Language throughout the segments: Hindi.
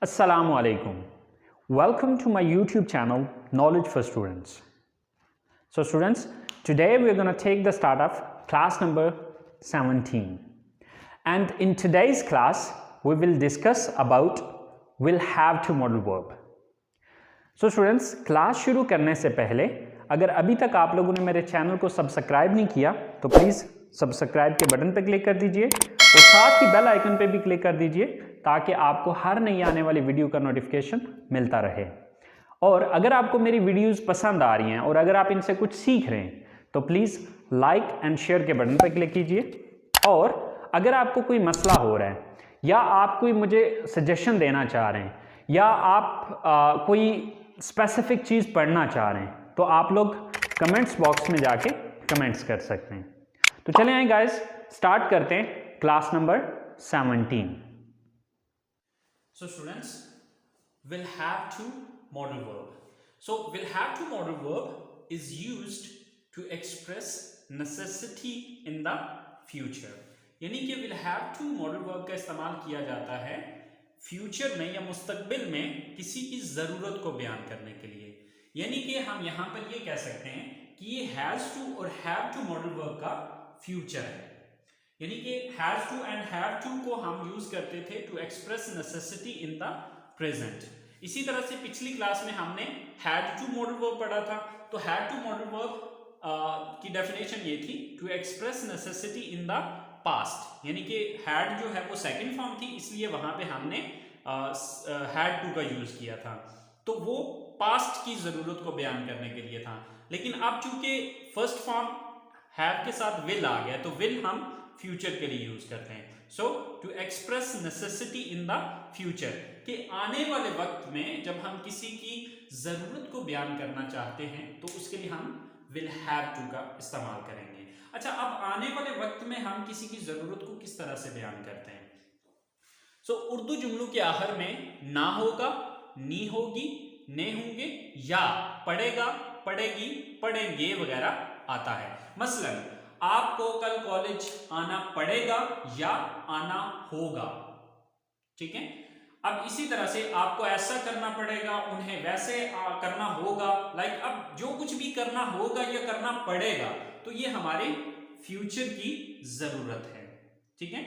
Assalamu alaikum. Welcome to my YouTube channel Knowledge for Students. So students, today we're going to take the start of class number 17. And in today's class, we will discuss about will have to modal verb. So students, class शुरू करने से पहले अगर अभी तक आप लोगों ने मेरे चैनल को सब्सक्राइब नहीं किया तो प्लीज़ सब्सक्राइब के बटन पर क्लिक कर दीजिए और साथ ही बेल आइकन पे भी क्लिक कर दीजिए ताकि आपको हर नई आने वाली वीडियो का नोटिफिकेशन मिलता रहे। और अगर आपको मेरी वीडियोस पसंद आ रही हैं और अगर आप इनसे कुछ सीख रहे हैं तो प्लीज़ लाइक एंड शेयर के बटन पर क्लिक कीजिए। और अगर आपको कोई मसला हो रहा है या आप कोई मुझे सजेशन देना चाह रहे हैं या आप कोई स्पेसिफिक चीज़ पढ़ना चाह रहे हैं तो आप लोग कमेंट्स बॉक्स में जाके कमेंट्स कर सकते हैं। तो चले आए गाइस, स्टार्ट करते हैं class number 17। So students, will have to modal verb. So will have to modal verb is used to express necessity in the future. यानी कि will have to modal verb का इस्तेमाल किया जाता है फ्यूचर में या मुस्तकबिल में किसी की ज़रूरत को बयान करने के लिए। यानी कि हम यहाँ पर ये कह सकते हैं कि ये हैज़ टू और हैव टू मॉडल वर्ब का फ्यूचर है। यानी कि has to and have to को हम यूज करते थे to express necessity in the present. इसी तरह से पिछली क्लास में हमने हैड टू मॉडल वर्ब पढ़ा था। तो हैड टू मॉडल वर्ब की डेफिनेशन ये थी to express necessity in the past. यानी कि हैड जो है वो सेकंड फॉर्म थी, इसलिए वहां पे हमने हैड टू का यूज किया था। तो वो पास्ट की जरूरत को बयान करने के लिए था। लेकिन अब चूंकि फर्स्ट फॉर्म हैव के साथ विल आ गया तो विल हम फ्यूचर के लिए यूज करते हैं। So to express necessity in the future, कि आने वाले वक्त में जब हम किसी की जरूरत को बयान करना चाहते हैं तो उसके लिए हम विल हैव टू का इस्तेमाल करेंगे। अच्छा, अब आने वाले वक्त में हम किसी की जरूरत को किस तरह से बयान करते हैं? सो उर्दू जुमलों के आखिर में ना होगा, नी होगी, ने होंगे या पढ़ेगा, पढ़ेगी, पढ़ेंगे वगैरह आता है। मसलन आपको कल कॉलेज आना पड़ेगा या आना होगा, ठीक है। अब इसी तरह से आपको ऐसा करना पड़ेगा, उन्हें वैसे करना होगा। लाइक अब जो कुछ भी करना होगा या करना पड़ेगा तो ये हमारे फ्यूचर की जरूरत है, ठीक है।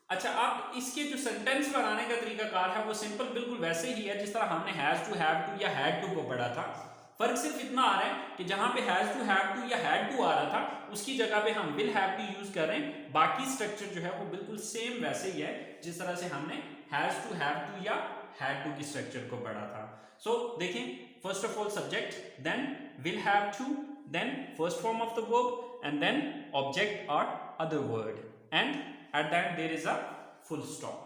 अच्छा, अब इसके जो सेंटेंस बनाने का तरीकाकार है वो सिंपल बिल्कुल वैसे ही है जिस तरह हमने हैज टू, हैव टू या हैड टू को पढ़ा था। फर्क सिर्फ इतना आ रहा है कि जहां पे हैज टू, हैव टू या हैड टू आ रहा था उसकी जगह पे हम विल हैव टू यूज कर रहे हैं। बाकी स्ट्रक्चर जो है वो बिल्कुल सेम वैसे ही है जिस तरह से हमने हैज टू, हैव टू या हैड टू की स्ट्रक्चर को पढ़ा था। सो देखें, first of all subject, then will have to, then first form of the verb and then object और other word and at that there is a full stop.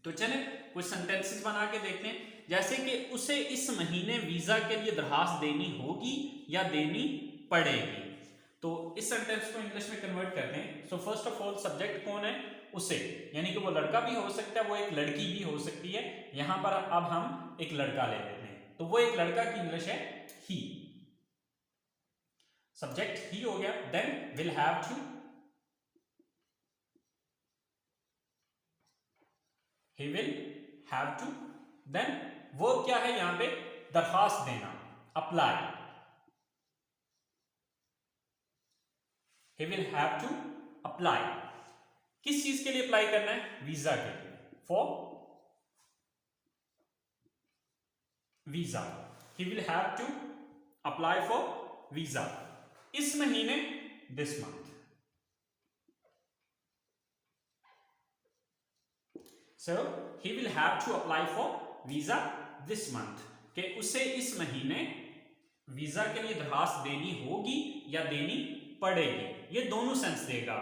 तो चलें कुछ सेंटेंसेस बना के देखते हैं। जैसे कि उसे इस महीने वीजा के लिए दरखास्त देनी होगी या देनी पड़ेगी। तो इस सेंटेंस को इंग्लिश में कन्वर्ट करते हैं। सो फर्स्ट ऑफ ऑल सब्जेक्ट कौन है? उसे, यानी कि वो लड़का भी हो सकता है, वो एक लड़की भी हो सकती है। यहां पर अब हम एक लड़का ले लेते हैं तो वो एक लड़का की इंग्लिश है ही। सब्जेक्ट ही हो गया, then will have to, he will have to, then verb क्या है यहां पे? दरखास्त देना, apply. he will have to apply, किस चीज के लिए अप्लाई करना है? वीजा के लिए, for visa. he will have to apply for visa इस महीने, this month. So he will have to apply for visa this month, कि उसे इस महीने वीजा के लिए दरखास्त देनी होगी या देनी पड़ेगी। ये दोनों सेंस देगा,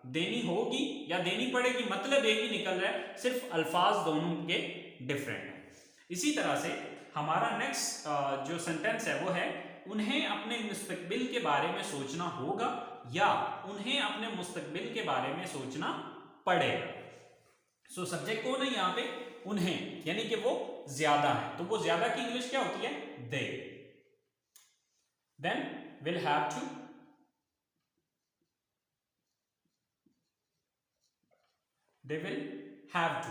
देनी होगी या देनी पड़ेगी, मतलब एक ही निकल रहा है, सिर्फ अल्फाज दोनों के डिफरेंट है। इसी तरह से हमारा नेक्स्ट जो सेंटेंस है वो है उन्हें अपने मुस्तकबिल के बारे में सोचना होगा या उन्हें अपने मुस्तकबिल के बारे में सोचना पड़ेगा। सो सब्जेक्ट कौन है यहां पे? उन्हें, यानी कि वो ज्यादा है। तो वो ज्यादा की इंग्लिश क्या होती है? They. Then will have to, they will have to.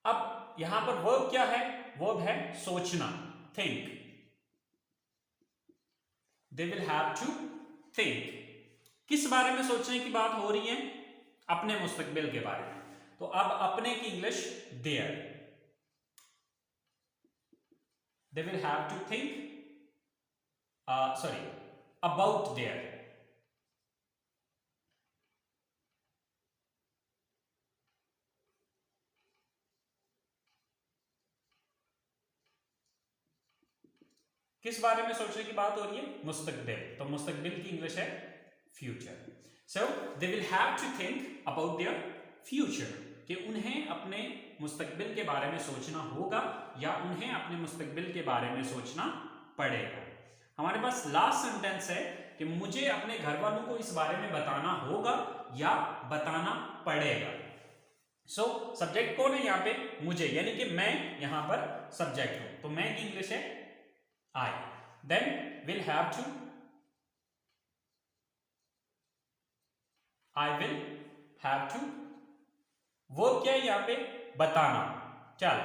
अब यहां पर वर्ब क्या है? वर्ब है सोचना, think. They will have to think. किस बारे में सोचने की बात हो रही है? अपने मुस्तकबिल के बारे में। तो अब अपने की English their. They will have to think about their. किस बारे में सोचने की बात हो रही है? मुस्तकबिल। तो मुस्तकबिल की इंग्लिश है future. So they will have to think about their future, कि उन्हें अपने मुस्तकबिल के बारे में सोचना होगा या उन्हें अपने मुस्तकबिल के बारे में सोचना पड़ेगा। हमारे पास लास्ट सेंटेंस है कि मुझे अपने घर वालों को इस बारे में बताना होगा या बताना पड़ेगा। सो सब्जेक्ट कौन है यहाँ पे? मुझे, यानी कि मैं यहां पर सब्जेक्ट हूं। तो मैं की इंग्लिश है I. Then will have to, I will have to, वो क्या है यहां पे? बताना, चल।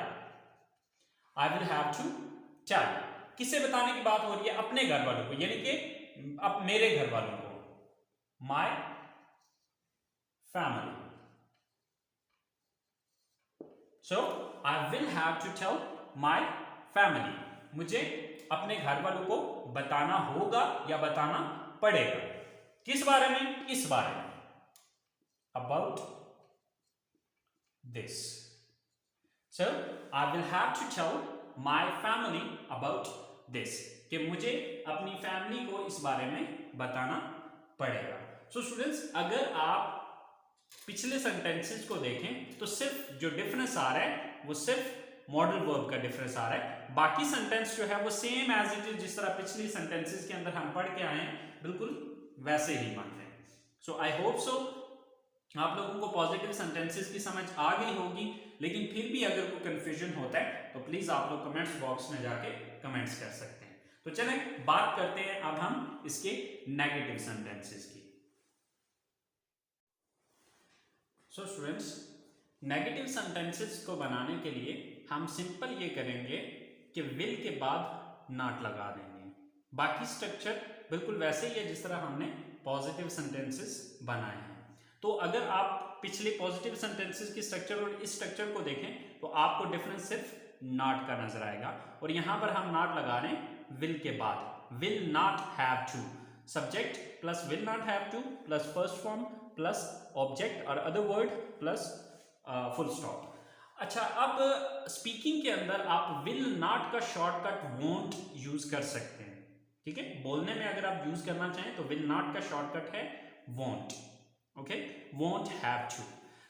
I will have to tell, किसे बताने की बात हो रही है? अपने घर वालों को, यानी कि अब मेरे घर वालों को, my family. So I will have to tell my family, मुझे अपने घर वालों को बताना होगा या बताना पड़ेगा। किस बारे में? इस बारे में, about this. So I will have to tell my family about this, कि मुझे अपनी फैमिली को इस बारे में बताना पड़ेगा। सो स्टूडेंट्स, अगर आप पिछले सेंटेंसेस को देखें तो सिर्फ जो डिफरेंस आ रहा है वो सिर्फ मॉडल वर्ब का डिफरेंस आ रहा है। बाकी सेंटेंस जो है वो सेम एज इट इज, जिस तरह पिछली सेंटेंसेस के अंदर हम पढ़ के आए हैं, बिल्कुल वैसे ही बन रहे हैं। सो आई होप सो आप लोगों को पॉजिटिव सेंटेंसेस की समझ आ गई होगी, लेकिन फिर भी अगर कोई कंफ्यूजन होता है तो प्लीज आप लोग कमेंट्स बॉक्स में जाके कमेंट्स कर सकते हैं। तो चलें बात करते हैं अब हम इसके नेगेटिव सेंटेंसेस की। सो स्टूडेंट्स, नेगेटिव सेंटेंसेस को बनाने के लिए हम सिंपल ये करेंगे कि विल के बाद नॉट लगा देंगे। बाकी स्ट्रक्चर बिल्कुल वैसे ही है जिस तरह हमने पॉजिटिव सेंटेंसेस बनाए हैं। तो अगर आप पिछले पॉजिटिव सेंटेंसेस की स्ट्रक्चर और इस स्ट्रक्चर को देखें तो आपको डिफरेंस सिर्फ नॉट का नजर आएगा। और यहां पर हम नॉट लगा रहे हैं विल के बाद। Will not have to, subject plus will not have to plus first form plus object और other word plus full stop. अच्छा, अब स्पीकिंग के अंदर आप विल नॉट का शॉर्टकट वोंट यूज कर सकते हैं। ठीक है, बोलने में अगर आप यूज करना चाहें तो विल नॉट का शॉर्टकट है won't. Okay, won't have to.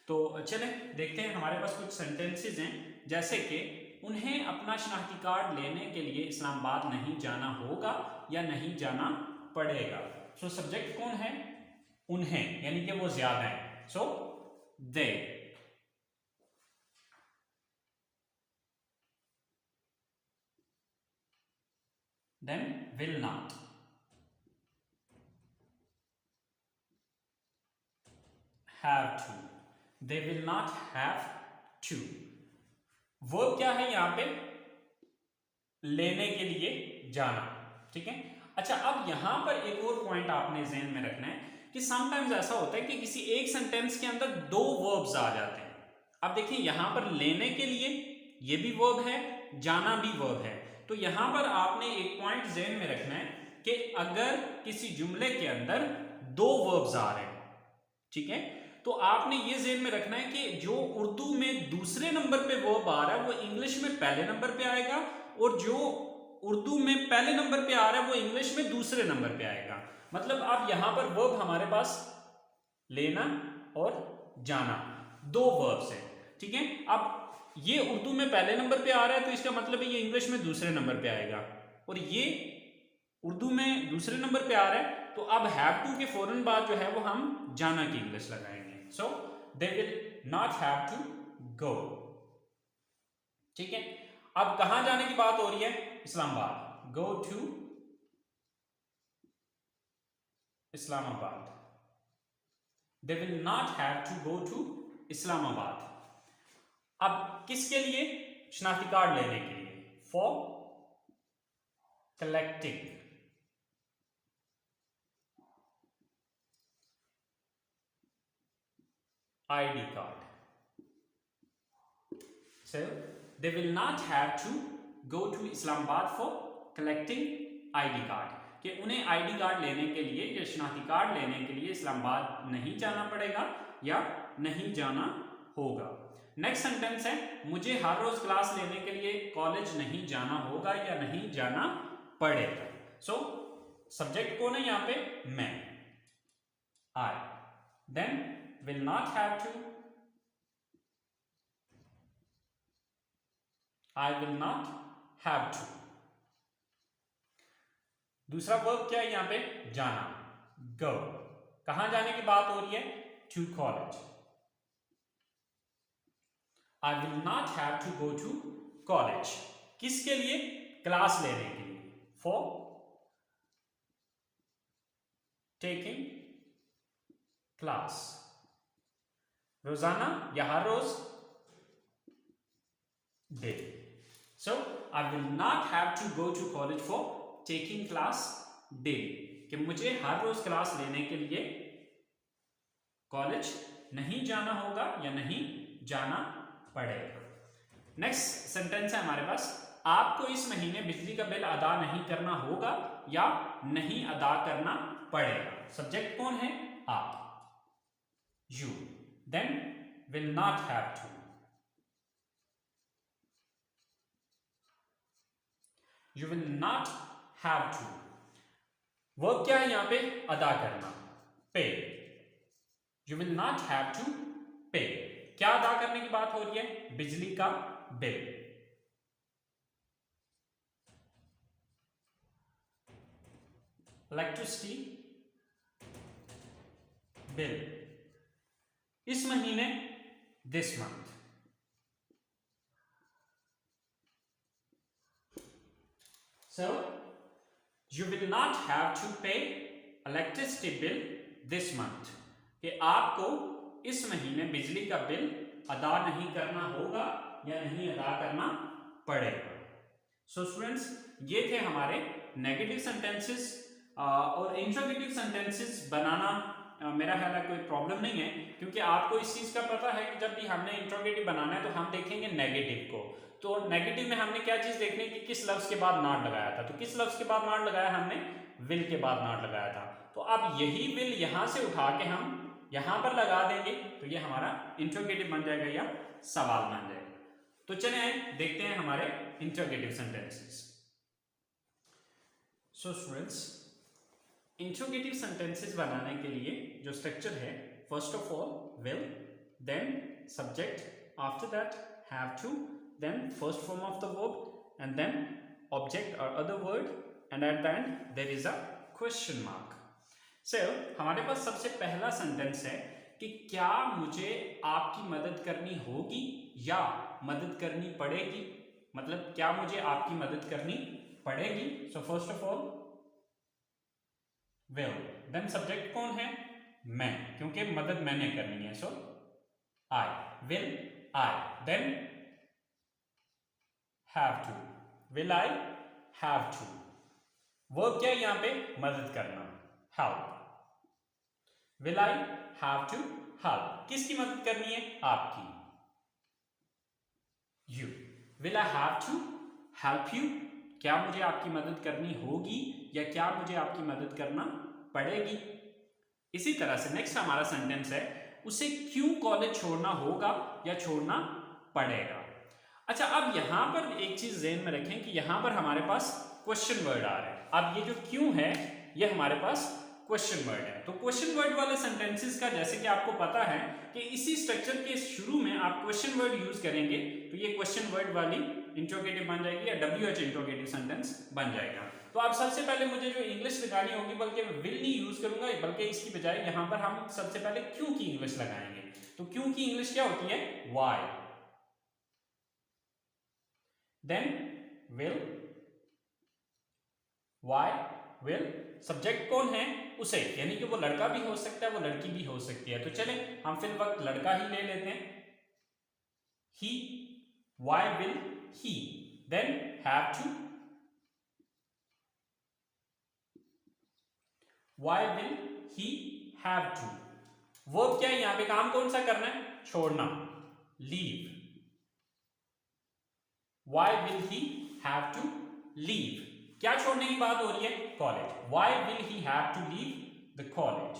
तो चलें देखते हैं, हमारे पास कुछ सेंटेंसेस हैं, जैसे कि उन्हें अपना शनाख्ती कार्ड लेने के लिए इस्लामाबाद नहीं जाना होगा या नहीं जाना पड़ेगा। सो सब्जेक्ट कौन है? उन्हें, यानी कि वो ज्यादा है। सो दे। Then will not. Have to. They will not have to. Verb क्या है यहां पे? लेने के लिए जाना। ठीक है। अच्छा, अब यहां पर एक और पॉइंट आपने ज़हन में रखना है कि समटाइम्स ऐसा होता है कि किसी एक सेंटेंस के अंदर दो वर्ब्स आ जाते हैं। अब देखिए, यहां पर लेने के लिए ये भी वर्ब है, जाना भी वर्ब है। तो यहां पर आपने एक पॉइंट ज़हन में रखना है कि अगर किसी जुमले के अंदर दो वर्ब्स आ रहे हैं, ठीक है, तो आपने ये ज़हन में रखना है कि जो उर्दू में दूसरे नंबर पे वर्ब आ रहा है वो इंग्लिश में पहले नंबर पे आएगा, और जो उर्दू में पहले नंबर पे आ रहा है वो इंग्लिश में दूसरे नंबर पे आएगा। मतलब अब यहां पर वर्ब हमारे पास लेना और जाना, दो वर्ब्स हैं। ठीक है, अब ये उर्दू में पहले नंबर पे आ रहा है तो इसका मतलब है ये इंग्लिश में दूसरे नंबर पे आएगा, और ये उर्दू में दूसरे नंबर पे आ रहा है, तो अब हैव टू के फौरन बाद जो है वो हम जाना की इंग्लिश लगाएंगे। So they will not have to go. ठीक है, अब कहां जाने की बात हो रही है? Islamabad. Go to Islamabad. They will not have to go to Islamabad. अब किसके लिए? शनाख्ती कार्ड लेने के लिए, for collecting ID card. So they will not have to go to Islamabad for collecting ID card. कि उन्हें ID कार्ड लेने के लिए या शनाख्ती कार्ड लेने के लिए इस्लामाबाद नहीं जाना पड़ेगा या नहीं जाना होगा। नेक्स्ट सेंटेंस है, मुझे हर रोज क्लास लेने के लिए कॉलेज नहीं जाना होगा या नहीं जाना पड़ेगा। सो सब्जेक्ट कौन है यहाँ पे? मैं, I. Then will not have to, I will not have to. दूसरा वर्ब क्या है यहाँ पे? जाना, go. कहां जाने की बात हो रही है? To college. I will not have to go to college. किसके लिए? क्लास लेने के लिए, for taking class. रोजाना या हर रोज? Daily. So I will not have to go to college for taking class daily. कि मुझे हर रोज क्लास लेने के लिए कॉलेज नहीं जाना होगा या नहीं जाना पड़ेगा। नेक्स्ट सेंटेंस है हमारे पास, आपको इस महीने बिजली का बिल अदा नहीं करना होगा या नहीं अदा करना पड़ेगा। सब्जेक्ट कौन है? आप, you. Then will not have to. You will not have to. Verb क्या है यहाँ पे? अदा करना, pay. You will not have to pay. क्या अदा करने की बात हो रही है? बिजली का बिल। इलेक्ट्रिसिटी बिल इस महीने, this month. So you will not have to pay electricity bill this month. कि आपको इस महीने बिजली का बिल अदा नहीं करना होगा या नहीं अदा करना पड़ेगा। सो स्टूडेंट्स, ये थे हमारे नेगेटिव सेंटेंसेस और इंट्रोगेटिव सेंटेंसेस बनाना मेरा ख्याल है कोई प्रॉब्लम नहीं है, क्योंकि आपको इस चीज का पता है कि जब भी हमने इंट्रोगेटिव बनाना है तो हम देखेंगे नेगेटिव को। तो नेगेटिव में हमने क्या चीज देखनी कि किस लफ्ज के बाद नॉट लगाया था। तो किस लफ्ज के बाद नॉट लगाया? हमने विल के बाद नॉट लगाया था। तो अब यही विल यहां से उठा के हम यहां पर लगा देंगे तो ये हमारा इंट्रोगेटिव बन जाएगा या सवाल बन जाएगा। तो चलिए देखते हैं हमारे interrogative sentences. So students, interrogative sentences बनाने के लिए जो स्ट्रक्चर है, first of all will, then subject, after that have to, then first form of the verb and then object और other word and at the end there is a question mark. So हमारे पास सबसे पहला सेंटेंस है कि क्या मुझे आपकी मदद करनी होगी या मदद करनी पड़ेगी। मतलब क्या मुझे आपकी मदद करनी पड़ेगी। So first of all will, then subject कौन है? मैं, क्योंकि मदद मैंने करनी है। So I, will I, then have to, will I have to. Verb क्या है यहाँ पे? मदद करना, help. Will I have to help. किसकी मदद करनी है? आपकी, you. Will I have to help you. क्या मुझे आपकी मदद करनी होगी या क्या मुझे आपकी मदद करना पड़ेगी। इसी तरह से नेक्स्ट हमारा सेंटेंस है, उसे क्यों कॉलेज छोड़ना होगा या छोड़ना पड़ेगा। अच्छा, अब यहां पर एक चीज ध्यान में रखें कि यहां पर हमारे पास क्वेश्चन वर्ड आ रहा है। अब ये जो क्यों है ये हमारे पास क्वेश्चन वर्ड है। तो क्वेश्चन वर्ड वाले सेंटेंसेस का जैसे कि आपको पता है कि इसी स्ट्रक्चर के शुरू में आप क्वेश्चन वर्ड यूज करेंगे तो ये क्वेश्चन वर्ड वाली इंट्रोगेटिव बन जाएगी या WH इंट्रोगेटिव सेंटेंस बन जाएगा। तो अब सबसे पहले मुझे जो इंग्लिश लगानी होगी, बल्कि विल नहीं यूज करूंगा, बल्कि इसकी बजाय यहां पर हम सबसे पहले क्यों की इंग्लिश लगाएंगे। तो क्यों की इंग्लिश क्या होती है? Why, then will, why will. Subject कौन है? उसे, यानी कि वो लड़का भी हो सकता है, वो लड़की भी हो सकती है। तो चले हम फिर वक्त लड़का ही ले लेते हैं। He, why will he. Then have to. Why will he have to? Verb क्या है यहां पे, काम कौन सा करना है, छोड़ना, leave. Why will he have to leave? क्या छोड़ने की बात हो रही है, college. Why will he have to leave the college?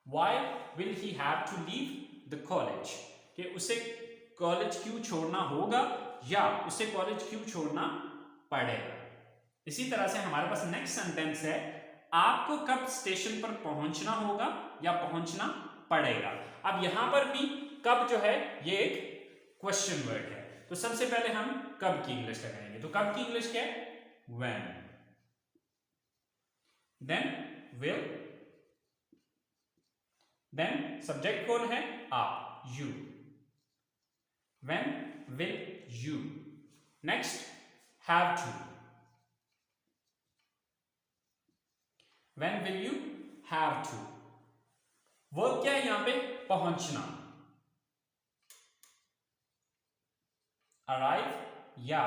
Why will he have to leave the college? कि उसे कॉलेज क्यों छोड़ना होगा या उसे कॉलेज क्यों छोड़ना पड़ेगा. इसी तरह से हमारे पास नेक्स्ट सेंटेंस है, आपको कब स्टेशन पर पहुंचना होगा या पहुंचना पड़ेगा. अब यहां पर भी कब जो है ये एक क्वेश्चन वर्ड है, तो सबसे पहले हम कब की इंग्लिश लगाएंगे. तो कब की इंग्लिश क्या है, when. Then will. Then subject कौन है, आप, you. When will you. Next have to. When will you have to. Verb क्या है यहां पे, पहुंचना, arrive या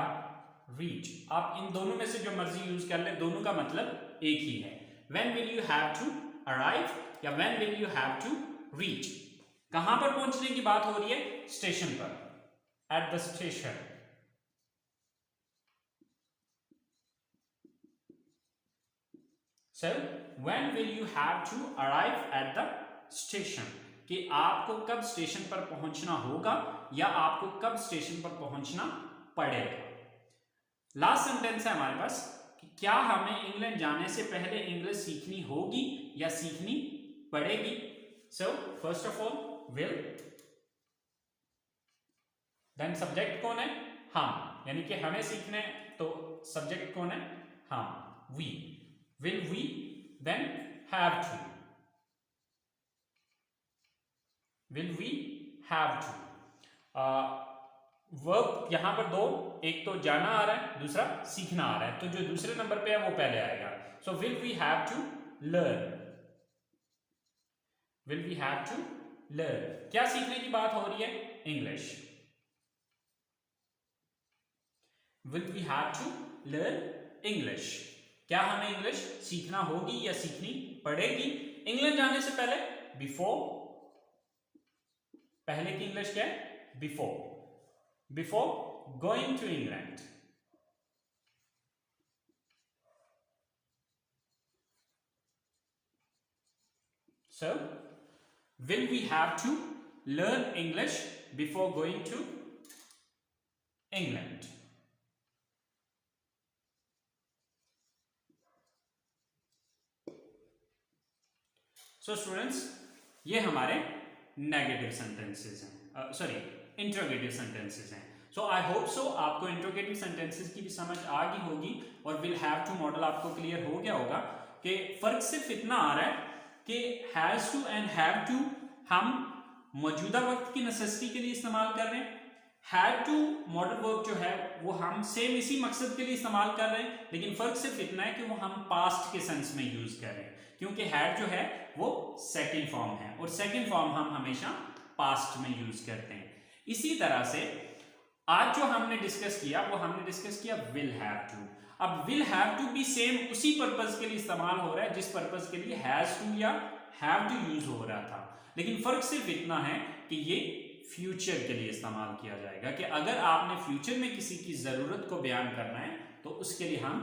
reach. आप इन दोनों में से जो मर्जी यूज कर ले, दोनों का मतलब एक ही है. When will you have to arrive या when will you have to reach. कहां पर पहुंचने की बात हो रही है, स्टेशन पर, at the station. So when will you have to arrive at the station, कि आपको कब स्टेशन पर पहुंचना होगा या आपको कब स्टेशन पर पहुंचना पड़ेगा. लास्ट सेंटेंस है हमारे पास कि क्या हमें इंग्लैंड जाने से पहले इंग्लिश सीखनी होगी या सीखनी पड़ेगी. So first of all will. Then subject कौन है, हम, यानी कि हमें सीखने, तो सब्जेक्ट कौन है, हम, we. Will we. Then have to. Will we have to. Verb यहां पर दो, एक तो जाना आ रहा है, दूसरा सीखना आ रहा है, तो जो दूसरे नंबर पे है वो पहले आएगा. सो will we have to learn. Will we have to learn. क्या सीखने की बात हो रही है, English. Will we have to learn English. क्या हमें इंग्लिश सीखना होगी या सीखनी पड़ेगी. इंग्लैंड जाने से पहले, बिफोर. पहले की इंग्लिश क्या है, before. Before going to England. So will we have to learn English before going to England. So students, ये हमारे नेगेटिव सेंटेंसेस हैं, सॉरी इंट्रोगेटिव सेंटेंसेस हैं. सो आई होप सो आपको इंट्रोगेटिव सेंटेंसेस की भी समझ आ गई होगी और विल हैव टू मॉडल आपको क्लियर हो गया होगा कि फर्क सिर्फ इतना आ रहा है कि has to and have to हम मौजूदा वक्त की नेसेसिटी के लिए इस्तेमाल कर रहे हैं. हैड टू मॉडल वर्ब जो है वो हम सेम इसी मकसद के लिए इस्तेमाल कर रहे हैं, लेकिन फर्क सिर्फ इतना है कि वो हम पास्ट के सेंस में यूज कर रहे हैं, क्योंकि हैड जो है वो सेकंड फॉर्म है और सेकंड फॉर्म हम हमेशा पास्ट में यूज करते हैं. इसी तरह से आज जो हमने डिस्कस किया वो हमने डिस्कस किया विल हैव टू. अब विल हैव टू भी सेम उसी पर्पज के लिए इस्तेमाल हो रहा है जिस पर्पज के लिए हैज टू या हैव टू यूज हो रहा था, लेकिन फर्क सिर्फ इतना है कि ये फ्यूचर के लिए इस्तेमाल किया जाएगा कि अगर आपने फ्यूचर में किसी की जरूरत को बयान करना है तो उसके लिए हम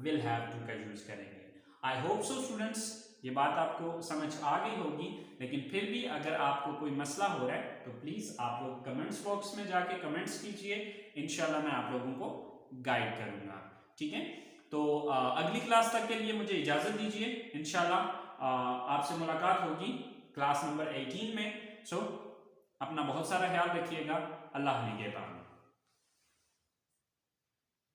विल हैव टू का यूज करेंगे. आई होप सो स्टूडेंट्स ये बात आपको समझ आ गई होगी, लेकिन फिर भी अगर आपको कोई मसला हो रहा है तो प्लीज आप लोग कमेंट्स बॉक्स में जाके कमेंट्स कीजिए. इंशाल्लाह मैं आप लोगों को गाइड करूंगा. ठीक है, तो अगली क्लास तक के लिए मुझे इजाजत दीजिए. इंशाल्लाह आपसे मुलाकात होगी क्लास नंबर 18 में. सो अपना बहुत सारा ख्याल रखिएगा. अल्लाह निगहबान.